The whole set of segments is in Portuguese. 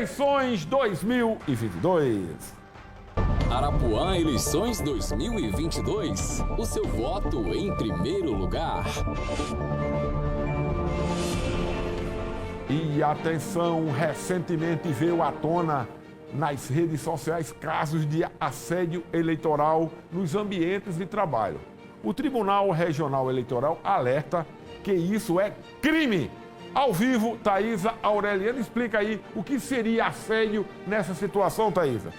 Eleições 2022. Arapuã Eleições 2022. O seu voto em primeiro lugar. E atenção, recentemente veio à tona nas redes sociais casos de assédio eleitoral nos ambientes de trabalho. O Tribunal Regional Eleitoral alerta que isso é crime. Ao vivo, Thaisa Aureliana explica aí o que seria assédio nessa situação, Thaisa.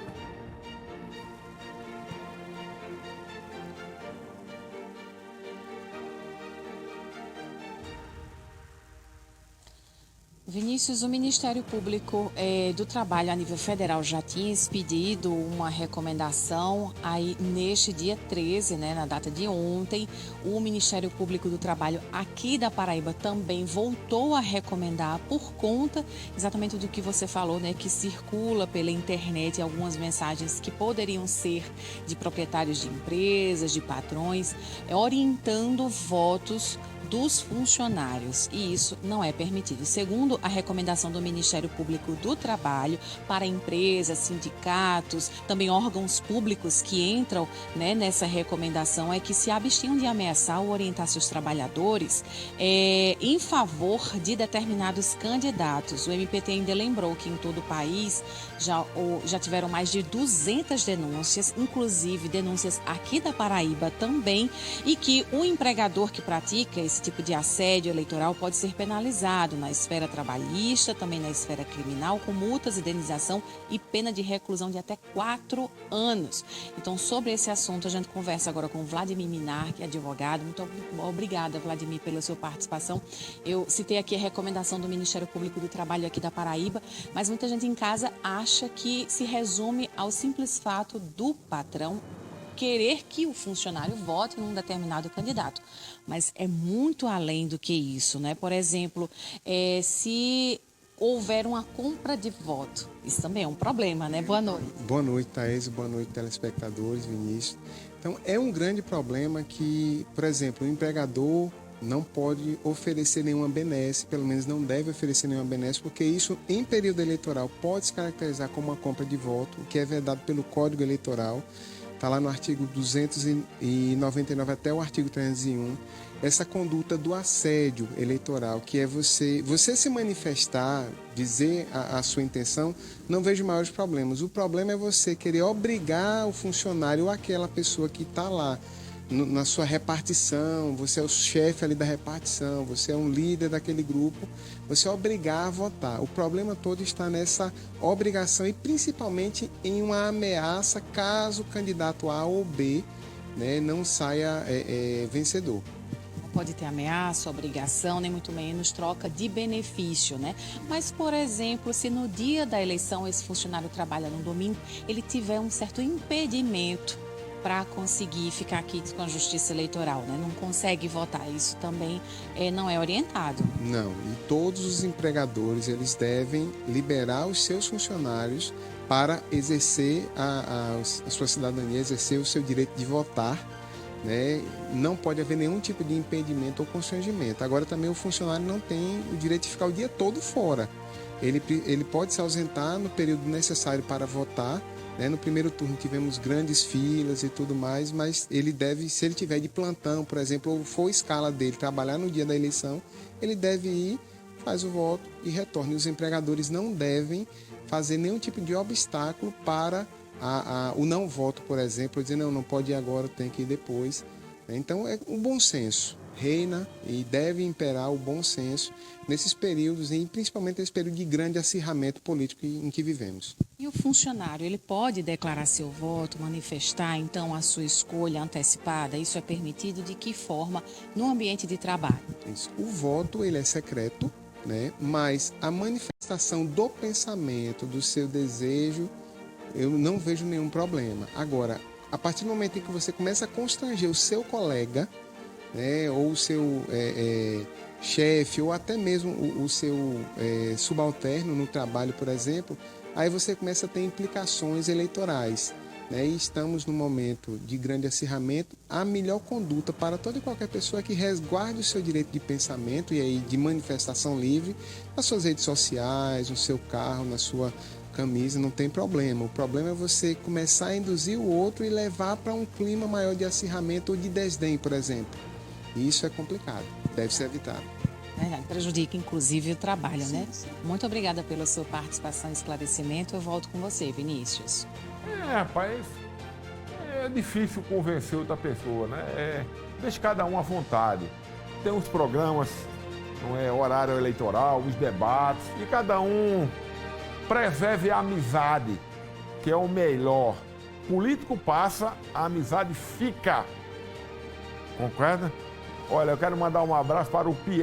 Vinícius, o Ministério Público do Trabalho a nível federal já tinha expedido uma recomendação aí neste dia 13, na data de ontem. O Ministério Público do Trabalho aqui da Paraíba também voltou a recomendar por conta exatamente do que você falou, que circula pela internet algumas mensagens que poderiam ser de proprietários de empresas, de patrões, orientando votos dos funcionários, e isso não é permitido. Segundo a recomendação do Ministério Público do Trabalho para empresas, sindicatos, também órgãos públicos que entram nessa recomendação, é que se abstenham de ameaçar ou orientar seus trabalhadores em favor de determinados candidatos. O MPT ainda lembrou que em todo o país já tiveram mais de 200 denúncias, inclusive denúncias aqui da Paraíba também, e que o empregador que pratica esse tipo de assédio eleitoral pode ser penalizado na esfera trabalhista, também na esfera criminal, com multas, indenização e pena de reclusão de até 4 anos. Então, sobre esse assunto, a gente conversa agora com Vladimir Minar, que é advogado. Muito obrigada, Vladimir, pela sua participação. Eu citei aqui a recomendação do Ministério Público do Trabalho aqui da Paraíba, mas muita gente em casa acha que se resume ao simples fato do patrão querer que o funcionário vote num determinado candidato. Mas é muito além do que isso, Por exemplo, se houver uma compra de voto, isso também é um problema, Boa noite. Boa noite, Thaís. Boa noite, telespectadores, Vinícius. Então, é um grande problema que, por exemplo, o empregador não pode oferecer nenhuma benesse, pelo menos não deve oferecer nenhuma benesse, porque isso, em período eleitoral, pode se caracterizar como uma compra de voto, o que é vedado pelo Código Eleitoral. Está lá no artigo 299 até o artigo 301, essa conduta do assédio eleitoral, que é você se manifestar, dizer a sua intenção, não vejo maiores problemas. O problema é você querer obrigar o funcionário ou aquela pessoa que está lá na sua repartição, você é o chefe ali da repartição, você é um líder daquele grupo, você obrigar a votar. O problema todo está nessa obrigação e principalmente em uma ameaça caso o candidato A ou B não saia vencedor. Não pode ter ameaça, obrigação, nem muito menos troca de benefício, Mas, por exemplo, se no dia da eleição esse funcionário trabalha no domingo, ele tiver um certo impedimento para conseguir ficar aqui com a Justiça Eleitoral, Não consegue votar, isso também não é orientado. Não, e todos os empregadores, eles devem liberar os seus funcionários para exercer a sua cidadania, exercer o seu direito de votar, Não pode haver nenhum tipo de impedimento ou constrangimento. Agora também o funcionário não tem o direito de ficar o dia todo fora. Ele pode se ausentar no período necessário para votar. No primeiro turno tivemos grandes filas e tudo mais, mas ele deve, se ele tiver de plantão, por exemplo, ou for escala dele trabalhar no dia da eleição, ele deve ir, faz o voto e retorna. E os empregadores não devem fazer nenhum tipo de obstáculo para o não voto, por exemplo, dizer não pode ir agora, tem que ir depois. Então é o bom senso. Reina e deve imperar o bom senso nesses períodos, e principalmente nesse período de grande acirramento político em que vivemos. E o funcionário, ele pode declarar seu voto, manifestar, então, a sua escolha antecipada? Isso é permitido de que forma no ambiente de trabalho? Isso. O voto, ele é secreto, mas a manifestação do pensamento, do seu desejo, eu não vejo nenhum problema. Agora, a partir do momento em que você começa a constranger o seu colega, ou o seu chefe, ou até mesmo o seu subalterno no trabalho, por exemplo, aí você começa a ter implicações eleitorais. né, e estamos num momento de grande acirramento, a melhor conduta para toda e qualquer pessoa é que resguarde o seu direito de pensamento e aí de manifestação livre nas suas redes sociais, no seu carro, na sua camisa, não tem problema. O problema é você começar a induzir o outro e levar para um clima maior de acirramento ou de desdém, por exemplo. E isso é complicado, deve ser evitado. Verdade, prejudica inclusive o trabalho, né? Muito obrigada pela sua participação e esclarecimento. Eu volto com você, Vinícius. Rapaz, é difícil convencer outra pessoa, né? Deixa cada um à vontade. Tem uns programas, não é, horário eleitoral, os debates, e cada um preserve a amizade, que é o melhor. Político passa, a amizade fica. Concorda? Olha, eu quero mandar um abraço para o Pierre.